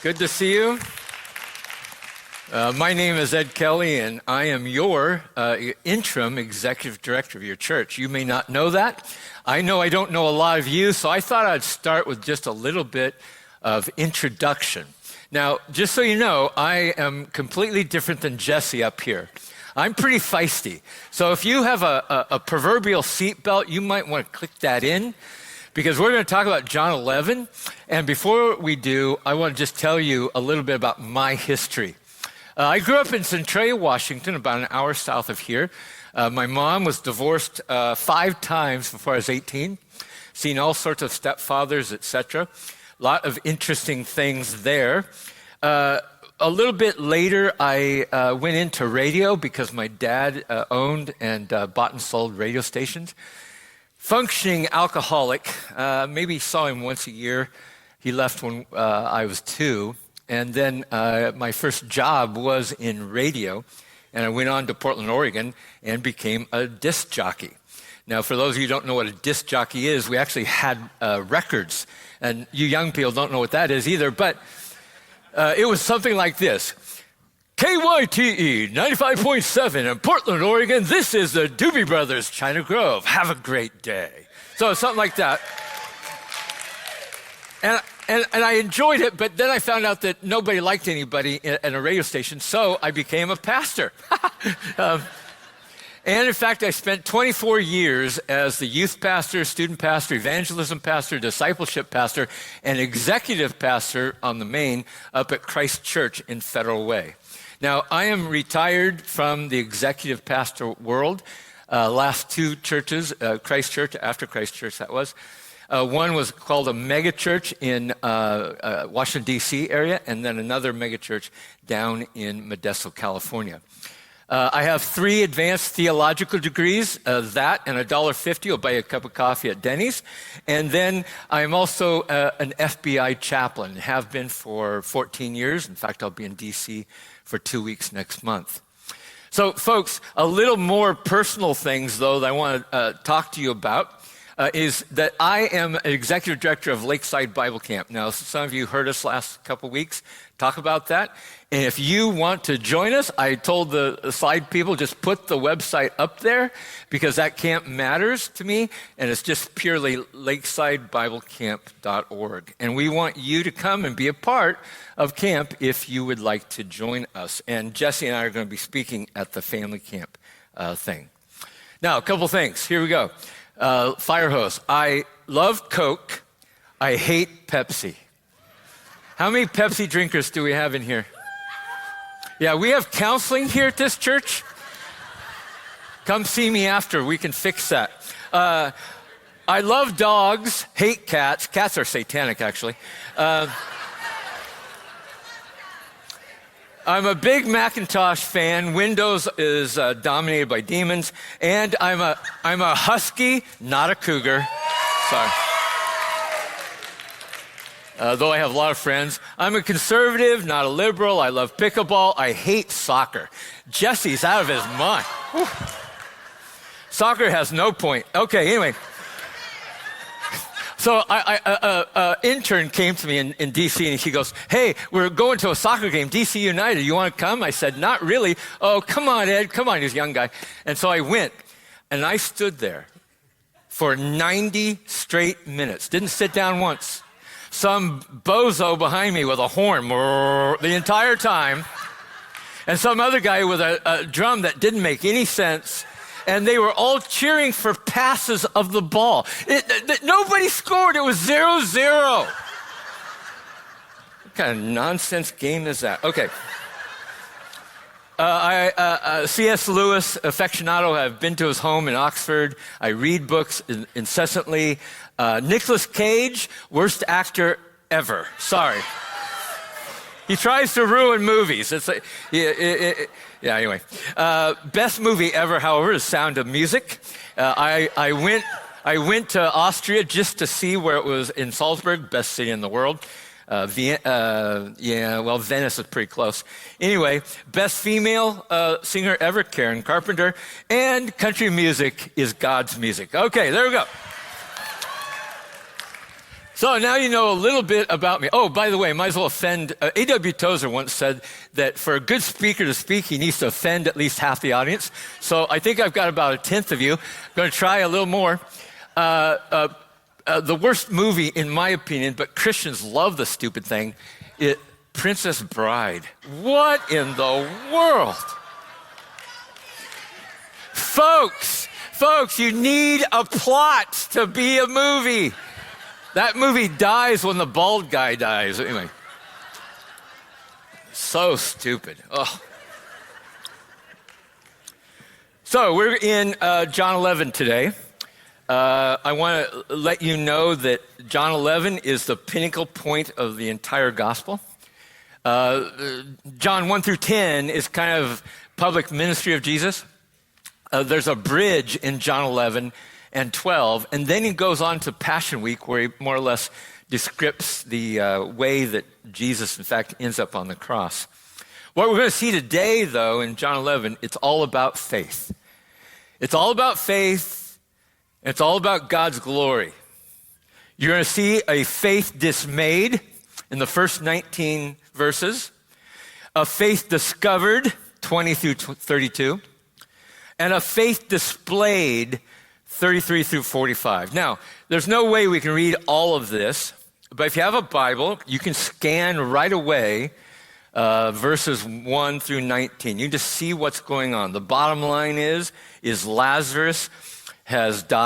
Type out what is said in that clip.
Good to see you. My name is Ed Kelly, and I am your interim executive director of your church. You may not know that. I know I don't know a lot of you, so I thought I'd start with just a little bit of introduction. Now, just so you know, I am completely different than Jesee up here. I'm pretty feisty. So if you have a proverbial seatbelt, you might want to click that in, because we're going to talk about John 11. And before we do, I want to just tell you a little bit about my history. I grew up in Centralia, Washington, about an hour south of here. My mom was divorced 5 times before I was 18, seen all sorts of stepfathers, etc. A lot of interesting things there. A little bit later, I went into radio because my dad owned and bought and sold radio stations. Functioning alcoholic, maybe saw him once a year. He left when I was 2. And then my first job was in radio. And I went on to Portland, Oregon, and became a disc jockey. Now, for those of you who don't know what a disc jockey is, we actually had records. And you young people don't know what that is either. But it was something like this. KYTE 95.7 in Portland, Oregon. This is the Doobie Brothers, China Grove. Have a great day. So something like that. And I enjoyed it, but then I found out that nobody liked anybody at a radio station, so I became a pastor. And in fact, I spent 24 years as the youth pastor, student pastor, evangelism pastor, discipleship pastor, and executive pastor on the main up at Christ Church in Federal Way. Now, I am retired from the executive pastor world. Last 2 churches, Christ Church, after Christ Church that was. One was called a mega church in Washington, D.C. area, and then another mega church down in Modesto, California. I have 3 advanced theological degrees, that and $1.50 will buy you a cup of coffee at Denny's. And then I'm also an FBI chaplain, have been for 14 years. In fact, I'll be in D.C. for 2 weeks next month. So, folks, a little more personal things, though, that I want to talk to you about. Is that I am an executive director of Lakeside Bible Camp. Now, some of you heard us last couple weeks talk about that. And if you want to join us, I told the slide people, just put the website up there because that camp matters to me. And it's just purely lakesidebiblecamp.org. And we want you to come and be a part of camp if you would like to join us. And Jesee and I are going to be speaking at the family camp thing. Now, a couple things. Here we go. Fire hose. I love Coke. I hate Pepsi. How many Pepsi drinkers do we have in here? Yeah, we have counseling here at this church. Come see me after. We can fix that. I love dogs. Hate cats. Cats are satanic, actually. I'm a big Macintosh fan. Windows is dominated by demons. And I'm a husky, not a cougar. Sorry. Though I have a lot of friends. I'm a conservative, not a liberal. I love pickleball. I hate soccer. Jesee's out of his mind. Whew. Soccer has no point. Okay, anyway. So an intern came to me in D.C. and he goes, hey, we're going to a soccer game, D.C. United. You want to come? I said, not really. Oh, come on, Ed. Come on, he's a young guy. And so I went, and I stood there for 90 straight minutes. Didn't sit down once. Some bozo behind me with a horn the entire time, and some other guy with a drum that didn't make any sense. And they were all cheering for passes of the ball. Nobody scored. It was 0-0. What kind of nonsense game is that? Okay. C.S. Lewis, aficionado, I've been to his home in Oxford. I read books incessantly. Nicolas Cage, worst actor ever. Sorry. He tries to ruin movies. It's like, yeah, anyway. Best movie ever, however, is Sound of Music. I went to Austria just to see where it was in Salzburg, best city in the world. Venice is pretty close. Anyway, best female singer ever, Karen Carpenter. And country music is God's music. Okay, there we go. So now you know a little bit about me. Oh, by the way, might as well offend. A.W. Tozer once said that for a good speaker to speak, he needs to offend at least half the audience. So I think I've got about a tenth of you. I'm going to try a little more. The worst movie, in my opinion, but Christians love the stupid thing, Princess Bride. What in the world? Folks, you need a plot to be a movie. That movie dies when the bald guy dies. Anyway, so stupid. Oh. So we're in John 11 today. I want to let you know that John 11 is the pinnacle point of the entire gospel. John 1 through 10 is kind of public ministry of Jesus. There's a bridge in John 11 and 12, and then he goes on to Passion Week, where he more or less describes the way that Jesus, in fact, ends up on the cross. What we're going to see today, though, in John 11, it's all about faith. It's all about faith. It's all about God's glory. You're going to see a faith dismayed in the first 19 verses, a faith discovered, 20 through 32, and a faith displayed, 33 through 45. Now, there's no way we can read all of this, but if you have a Bible, you can scan right away verses 1 through 19. You just see what's going on. The bottom line is Lazarus has died.